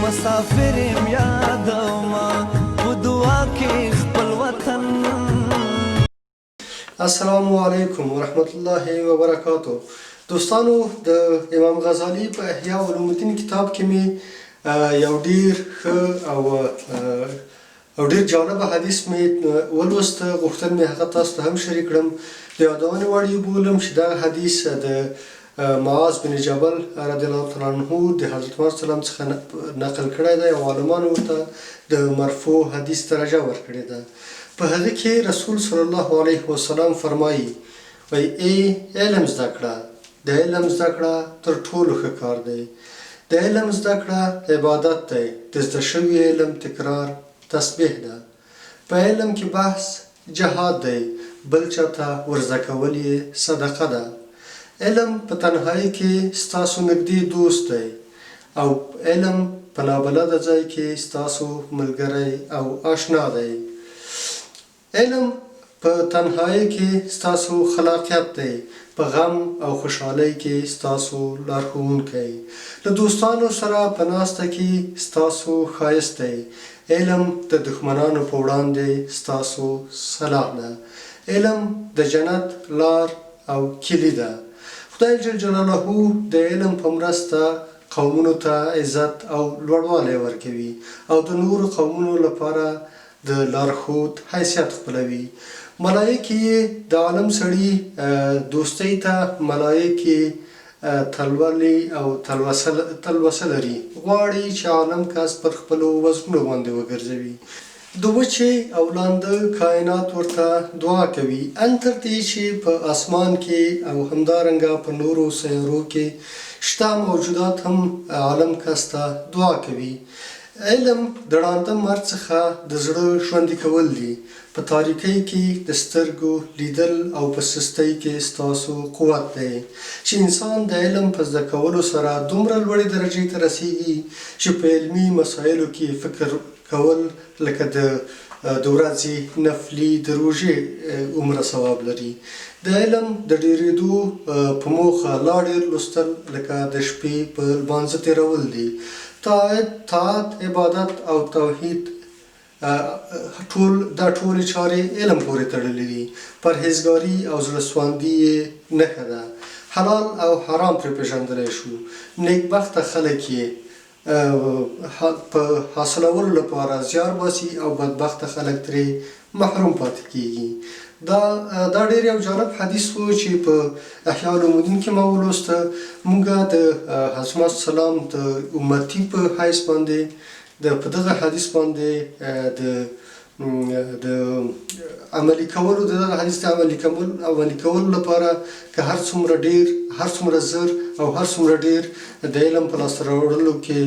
مسافر یم یادومه په دعا کې خپل وطن. السلام علیکم ورحمت الله وبرکاتو. دوستانو، د امام غزالی په احیا علوم الدین کتاب کې مې یو ډیر ښه او ډیر جالبه حدیث مې ولوسته. غوښتل مې هغه تاسو ته هم شریک کړم. د یادونې وړ یې بولم چې دا حدیث د معاذ بن جبل رضی الله تعالی عنه د حضرت محمد صلی الله علیه وسلم څخه نقل کړی دی او عالمانو ورته د مرفوع حدیث درجه ورکړې ده. په هغه کې رسول صلی الله علیه وسلم فرمایي وایي ای علم زده کړه. د علم زده کړه تر ټولو ښه کار دی. د علم زده کړه عبادت دی. د زده شوي علم تکرار تسبیح ده. په علم کې بحث جهاد دی. بل چاته ورزده کول یې صدقه ده. علم په تنهایی کې ستاسو نږدې دوست دی او علم په نابلده ځای کې ستاسو ملګری او آشنا دی. علم په تنهایی کې ستاسو خلاقیت دی. په غم او خوشحالۍ کې ستاسو لارښوونکی. له دوستانو سره په ناسته کې ستاسو ښایست دی. علم د دښمنانو په وړاندې ستاسو سلاح ده. علم د جنت لار او کلي ده. خدای جل جلاله د علم په مرسته قومونو ته عزت او لوړوالی ورکوي او د نورو قومونو لپاره د لارښود حیثیت خپلوي. ملایکې یې د عالم سړي دوستۍ ته ملایکې تلولي او تلوسه لري. غواړي چې عالم کس پر خپلو وزرونو باندې وګرځوي. د وچې او لانده کائنات ورته دعا کوي، ان تر دې چې په اسمان کې او همدارنګه په نورو سیارو کې شته موجودات هم عالم کس ته دعا کوي. علم د ړانده مرد څخه د زړه ژوندي کول دي. په تاریکۍ کې د سترګو لیدل او په سستۍ کې ستاسو قوت دی چې انسان د علم په زده کولو سره دومره لوړې درجې ته رسیږي چې په علمي مسایلو کې فکر کول لکه د ورځې نفلي د روژې عمره ثواب لري. د علم د ډېرېدو په موخه لا ډېر لوستل لکه د شپې په لمانځه تېرول دي. طاعت، عبادت او توحید دا ټولې چارې علم پورې تړلې دي. پرهیزګاري او زړهسواندي یې نښه ده. حلال او حرام پرې پېژندلی شو. نیکبخته خلک یې په حاصلولو لپاره زیار باسي او بدبخته خلک ترې محروم پاتې کېږي. دا ډېر یو جالب حدیث و چې په احیا علوم الدین کې ما ولوسته. موږ د حضرت محمد صلی الله علیه وسلم د امتي په حیث باندې په دغه حدیث باندې د عملي کولو د دغه حدیث د عملي کولو لپاره که هر څومره ډېر، هر څومره زر او هر څومره ډېر د علم په لاسته راوړلو کې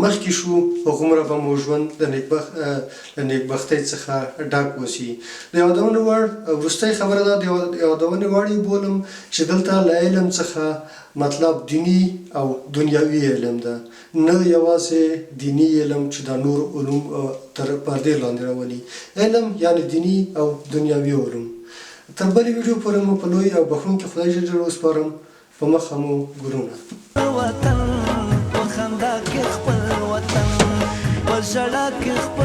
مخکې شو، هغومره به مو ژوند د نیکبختۍ څخه ډک وسي. د یادونې وړ وروستۍ خبره ده، د یادونې وړ یې بولم چې دلته له علم څخه مطلب دیني او دنیاوي علم ده، نه یوازې دیني علم چې دا نور علوم تر پردې لاندې راولي. علم یعنې دیني او دنیاوي علوم. تر بلې ویډیو پورې مو په لوی او بخښونکي خدای جل جلاله وسپارم. په مخه مو ګلونه. وطن په خندا کې خپل وطن، په ژړا کې خپل